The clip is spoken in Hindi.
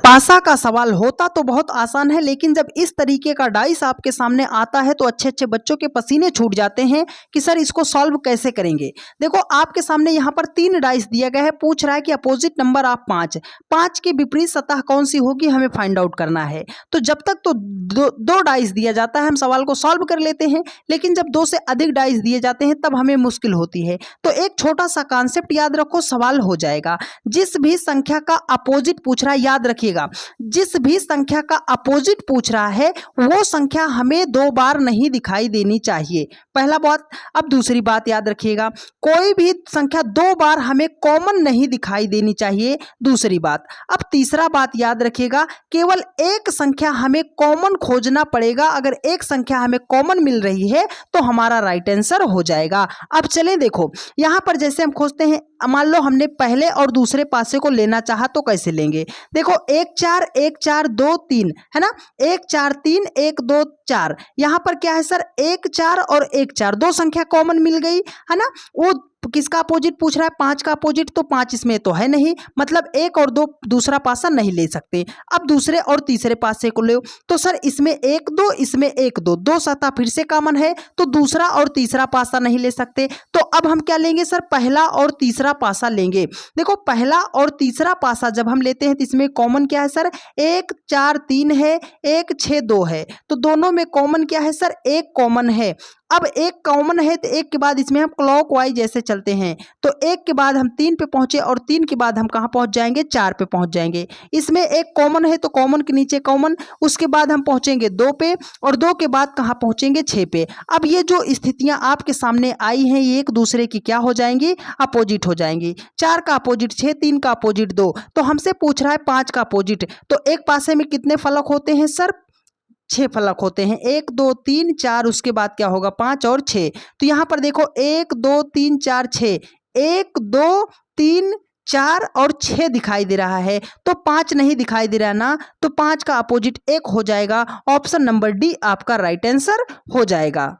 पासा का सवाल होता तो बहुत आसान है, लेकिन जब इस तरीके का डाइस आपके सामने आता है तो अच्छे अच्छे बच्चों के पसीने छूट जाते हैं कि सर इसको सॉल्व कैसे करेंगे। देखो आपके सामने यहाँ पर 3 डाइस दिया गया है, पूछ रहा है कि अपोजिट नंबर ऑफ 5 के विपरीत सतह कौन सी होगी, हमें फाइंड आउट करना है। तो जब तक तो दो डाइस दिया जाता है हम सवाल को सॉल्व कर लेते हैं, लेकिन जब 2 से अधिक डाइस दिए जाते हैं तब हमें मुश्किल होती है। तो एक छोटा सा कॉन्सेप्ट याद रखो, सवाल हो जाएगा। जिस भी संख्या का अपोजिट पूछ रहा है, याद रखिएगा, जिस भी संख्या का अपोजिट पूछ रहा है वो संख्या हमें 2 बार नहीं दिखाई देनी चाहिए, पहला बात। अब दूसरी बात याद रखिएगा, कोई भी संख्या 2 बार हमें कॉमन नहीं दिखाई देनी चाहिए, दूसरी बात। अब तीसरा बात याद रखिएगा, केवल एक संख्या हमें कॉमन खोजना पड़ेगा। अगर एक संख्या हमें कॉमन मिल रही है तो हमारा राइट आंसर हो जाएगा। अब चलें, देखो यहां पर जैसे हम खोजते हैं, मान लो हमने पहले और दूसरे पासे को लेना चाहा तो कैसे लेंगे। देखो 1 4 1 4 2 3 है ना, 1 4 3 1 2 4। यहां पर क्या है सर, 1 4 और 1 4 दो संख्या कॉमन मिल गई है ना। वो किसका अपोजिट पूछ रहा है, 5 का अपोजिट, तो 5 इसमें तो है नहीं, मतलब 1 और 2 दूसरा पासा नहीं ले सकते। अब दूसरे और तीसरे पासे को ले, तो सर इसमें 1 2 इसमें 1 2, दो सतह फिर से कॉमन है, तो दूसरा और तीसरा पासा नहीं ले सकते। तो अब हम क्या लेंगे सर, पहला और तीसरा पासा लेंगे। देखो पहला और तीसरा पासा जब हम लेते हैं तो इसमें कॉमन क्या है सर, 1 4 3 है, 1 6 2 है, तो दोनों में कॉमन क्या है सर, 1 कॉमन है। अब 1 कॉमन है तो 1 के बाद इसमें हम क्लॉकवाइज जैसे चलते हैं, तो 1 के बाद हम 3 पे पहुंचे और 3 के बाद हम कहां पहुंच जाएंगे, 4 पे पहुंच जाएंगे। इसमें 1 कॉमन है तो कॉमन के नीचे कॉमन, उसके बाद हम पहुंचेंगे 2 पे और 2 के बाद कहां पहुंचेंगे, 6 पे। अब ये जो स्थितियां आपके सामने आई हैं ये एक दूसरे की क्या हो जाएंगी, अपोजिट हो जाएंगी। 4 का अपोजिट 6, 3 का अपोजिट 2, तो हमसे पूछ रहा है 5 का अपोजिट, तो एक पासे में कितने फलक होते हैं सर, 6 फलक होते हैं, 1 2 3 4, उसके बाद क्या होगा 5 और 6। तो यहां पर देखो 1 2 3 4 6, 1 2 3 4 और 6 दिखाई दे रहा है, तो 5 नहीं दिखाई दे रहा ना, तो 5 का अपोजिट 1 हो जाएगा। ऑप्शन नंबर डी आपका राइट आंसर हो जाएगा।